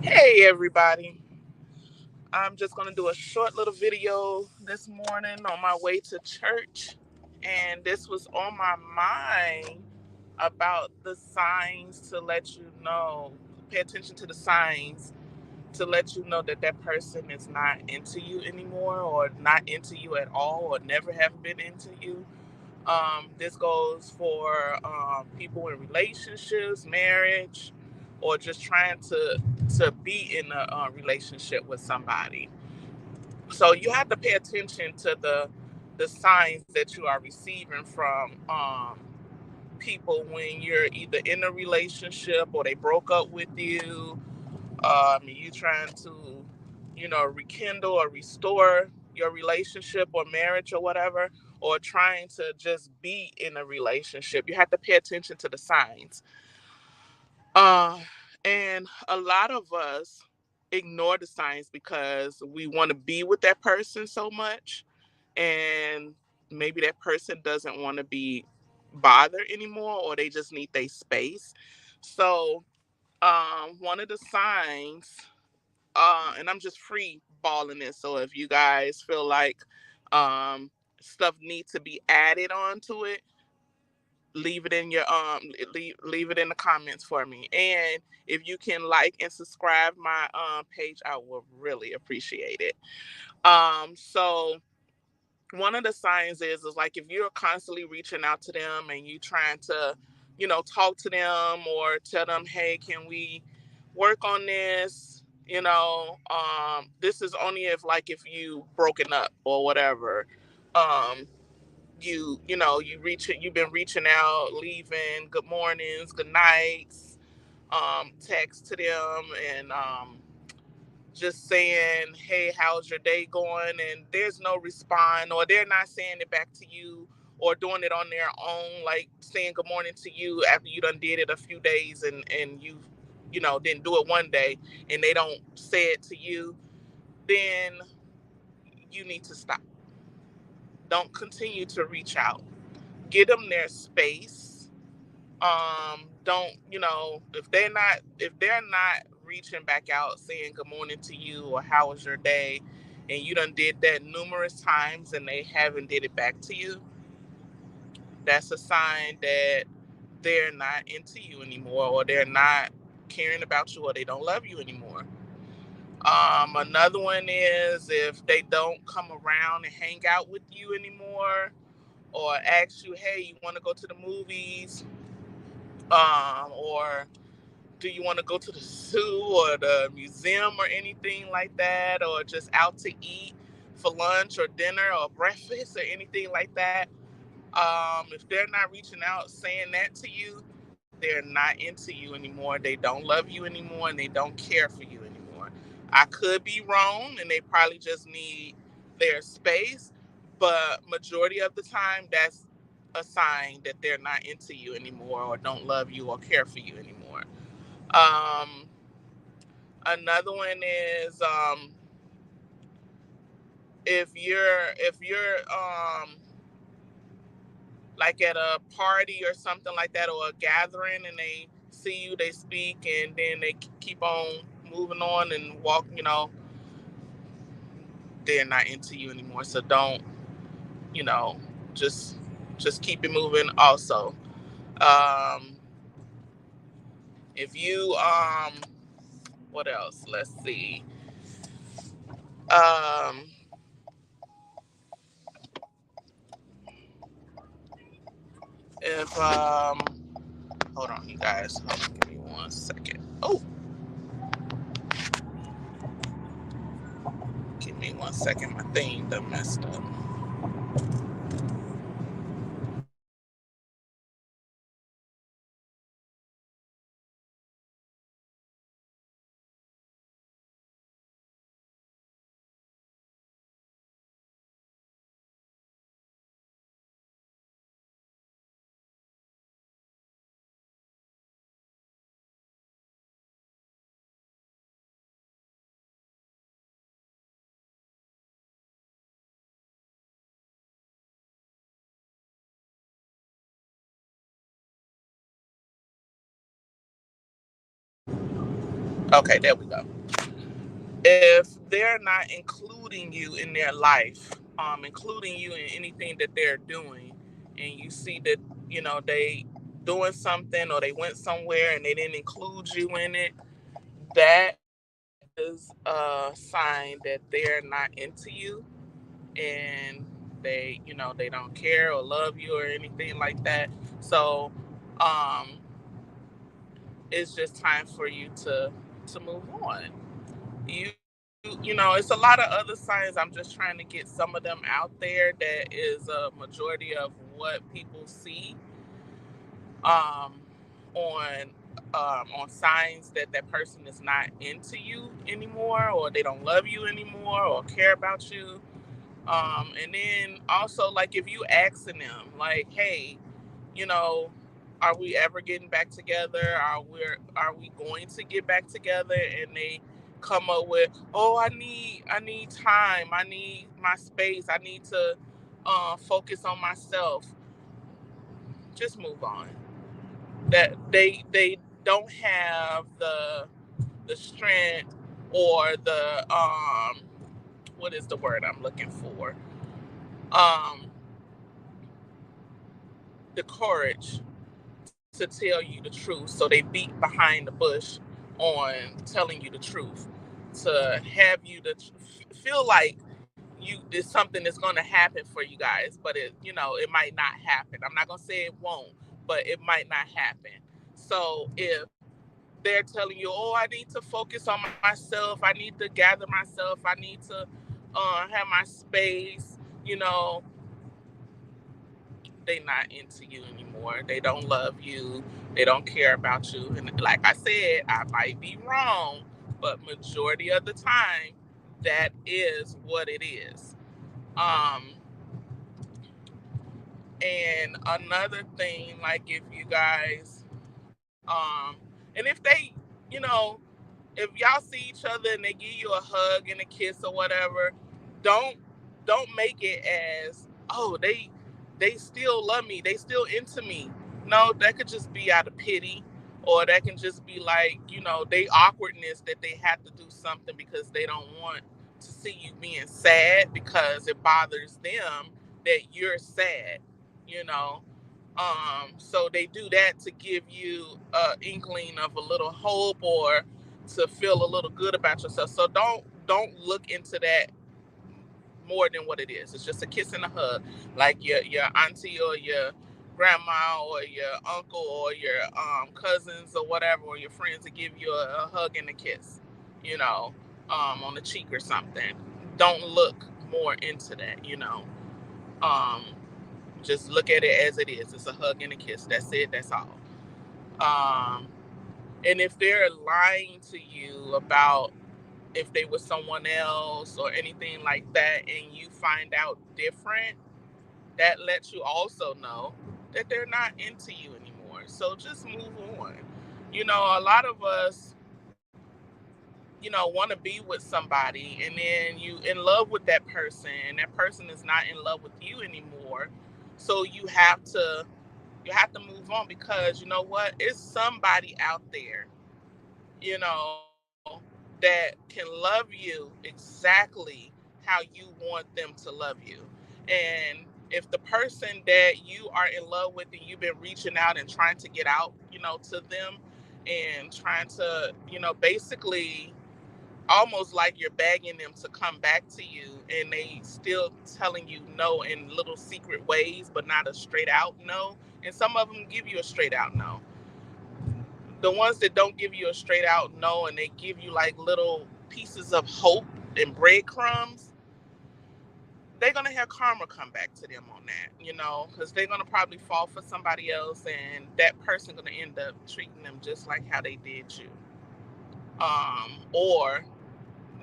Hey everybody. I'm just going to do a short little video this morning on my way to church. And this was on my mind about the signs to let you know, pay attention to the signs to let you know that that person is not into you anymore, or not into you at all, or never have been into you. This goes for people in relationships, marriage, or just trying to be in a relationship with somebody. So you have to pay attention to the signs that you are receiving from people when you're either in a relationship or they broke up with you. You trying to, rekindle or restore your relationship or marriage or whatever, or trying to just be in a relationship. You have to pay attention to the signs. Uh, and a lot of us ignore the signs because we want to be with that person so much, and maybe that person doesn't want to be bothered anymore, or they just need their space. So, one of the signs, and I'm just free balling it. So if you guys feel like um, stuff needs to be added onto it, leave it in your leave it in the comments for me. And if you can like and subscribe my page, I will really appreciate it. So one of the signs is like if you're constantly reaching out to them and you trying to, talk to them or tell them, hey, can we work on this? This is only if, like, if you broken up or whatever. Um, you've been reaching out, leaving good mornings, good nights, text to them, and just saying, hey, how's your day going? And there's no response, or they're not saying it back to you, or doing it on their own, like saying good morning to you after you done did it a few days, and you didn't do it one day, and they don't say it to you. Then you need to stop. Don't continue to reach out. Give them their space. Don't, if they're not reaching back out saying good morning to you or how was your day, and you done did that numerous times and they haven't did it back to you, that's a sign that they're not into you anymore, or they're not caring about you, or they don't love you anymore. Another one is if they don't come around and hang out with you anymore, or ask you, hey, you want to go to the movies, or do you want to go to the zoo or the museum or anything like that, or just out to eat for lunch or dinner or breakfast or anything like that. If they're not reaching out saying that to you, they're not into you anymore. They don't love you anymore, and they don't care for you anymore. I could be wrong, and they probably just need their space, but majority of the time, that's a sign that they're not into you anymore, or don't love you or care for you anymore. Um, Another one is if you're like at a party or something like that, or a gathering, and they see you, they speak, and then they keep on moving on and walk. They're not into you anymore. So don't, you know, just just keep it moving. Also, um, if you what else? Let's see. Um, if hold on, you guys. Hold on, give me 1 second. Oh, give me 1 second. My thing done messed up. Okay, there we go. If they're not including you in their life, including you in anything that they're doing, and you see that, they doing something or they went somewhere and they didn't include you in it, that is a sign that they're not into you, and they don't care or love you or anything like that. So um it's just time for you to move on. It's a lot of other signs. I'm just trying to get some of them out there. That is a majority of what people see um, on on signs that that person is not into you anymore, or they don't love you anymore, or care about you. And then also, like, if you asking them, like, hey, you know, are we ever getting back together? Are we going to get back together? And they come up with, oh, I need time, I need my space, I need to focus on myself. Just move on. That they don't have the strength or the what is the word I'm looking for? Um the courage to tell you the truth. So they beat behind the bush on telling you the truth, to have you to feel like you there's something that's going to happen for you guys, but it might not happen. I'm not going to say it won't, but it might not happen. So if they're telling you, oh, I need to focus on myself, I need to gather myself, I need to have my space, they not into you anymore. They don't love you. They don't care about you. And like I said, I might be wrong, but majority of the time, that is what it is. Um, and another thing, like, if you guys, and if they, you know, if y'all see each other and they give you a hug and a kiss or whatever, don't don't make it as, oh, they still love me, they still into me. No, that could just be out of pity, or that can just be like, they awkwardness that they have to do something because they don't want to see you being sad because it bothers them that you're sad, you know. So they do that to give you a inkling of a little hope, or to feel a little good about yourself. So don't look into that more than what it is. It's just a kiss and a hug, like your auntie or your grandma or your uncle or your cousins or whatever, or your friends, to give you a hug and a kiss, you know, on the cheek or something. Don't look more into that. Um, just look at it as it is. It's a hug and a kiss. That's it. That's all. Um, and if they're lying to you about if they were someone else or anything like that, and you find out different, that lets you also know that they're not into you anymore. So just move on. A lot of us, want to be with somebody, and then you in love with that person, and that person is not in love with you anymore. So you have to move on, because you know what? It's somebody out there, you know, that can love you exactly how you want them to love you. And if the person that you are in love with and you've been reaching out and trying to get out, to them, and trying to, basically almost like you're begging them to come back to you, and they still telling you no in little secret ways, but not a straight out no. And some of them give you a straight out no. The ones that don't give you a straight out no, and they give you like little pieces of hope and breadcrumbs, they're gonna have karma come back to them on that, because they're gonna probably fall for somebody else, and that person gonna end up treating them just like how they did you. Or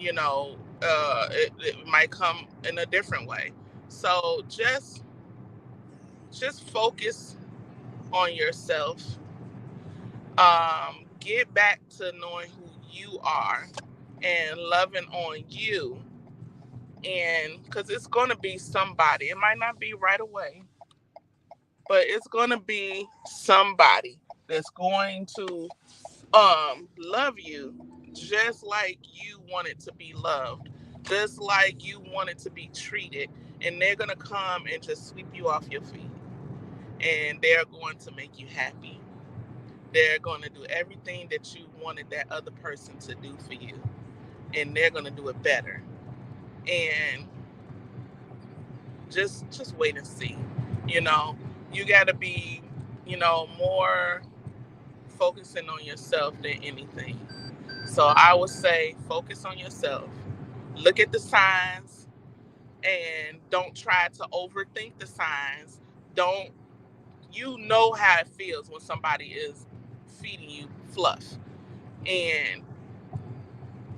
it might come in a different way. So just focus on yourself. Get back to knowing who you are and loving on you. And because it's going to be somebody, it might not be right away, but it's going to be somebody that's going to love you just like you wanted to be loved, just like you wanted to be treated. And they're going to come and just sweep you off your feet. And they're going to make you happy. They're going to do everything that you wanted that other person to do for you. And they're going to do it better. And just wait and see. You know, you got to be, more focusing on yourself than anything. So I would say focus on yourself. Look at the signs and don't try to overthink the signs. Don't You know how it feels when somebody is feeding you fluff. And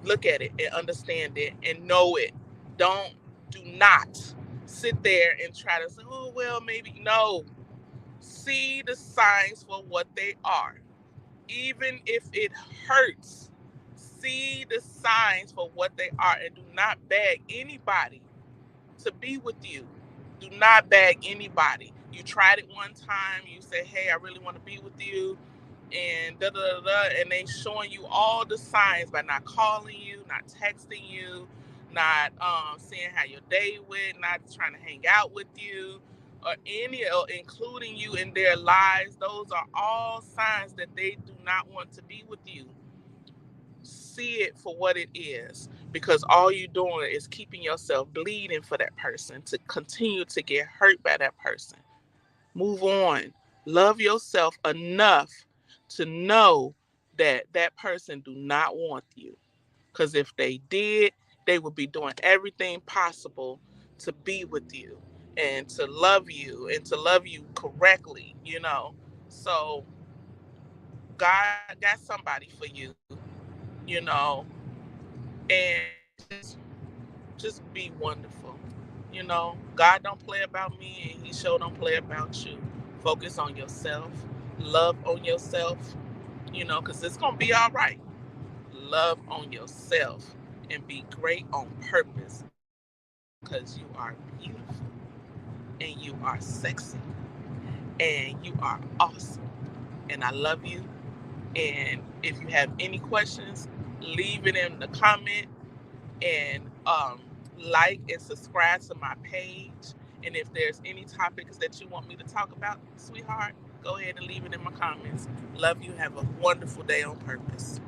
look at it and understand it and know it. Do not sit there and try to say, oh well, maybe no. See the signs for what they are. Even if it hurts, see the signs for what they are and do not beg anybody to be with you. Do not beg anybody. You tried it one time, you say, hey, I really want to be with you, and da da da da, and they showing you all the signs by not calling you, not texting you, not seeing how your day went, not trying to hang out with you, or including you in their lives. Those are all signs that they do not want to be with you. See it for what it is, because all you're doing is keeping yourself bleeding for that person to continue to get hurt by that person. Move on. Love yourself enough to know that that person do not want you, because if they did, they would be doing everything possible to be with you and to love you correctly, so God got somebody for you, you know and just be wonderful. God don't play about me, and He sure don't play about you. Focus on yourself, love on yourself, because it's gonna be all right. Love on yourself and be great on purpose, because you are beautiful and you are sexy and you are awesome. And I love you. And if you have any questions, leave it in the comment, and like and subscribe to my page. And if there's any topics that you want me to talk about, sweetheart, go ahead and leave it in my comments. Love you. Have a wonderful day on purpose.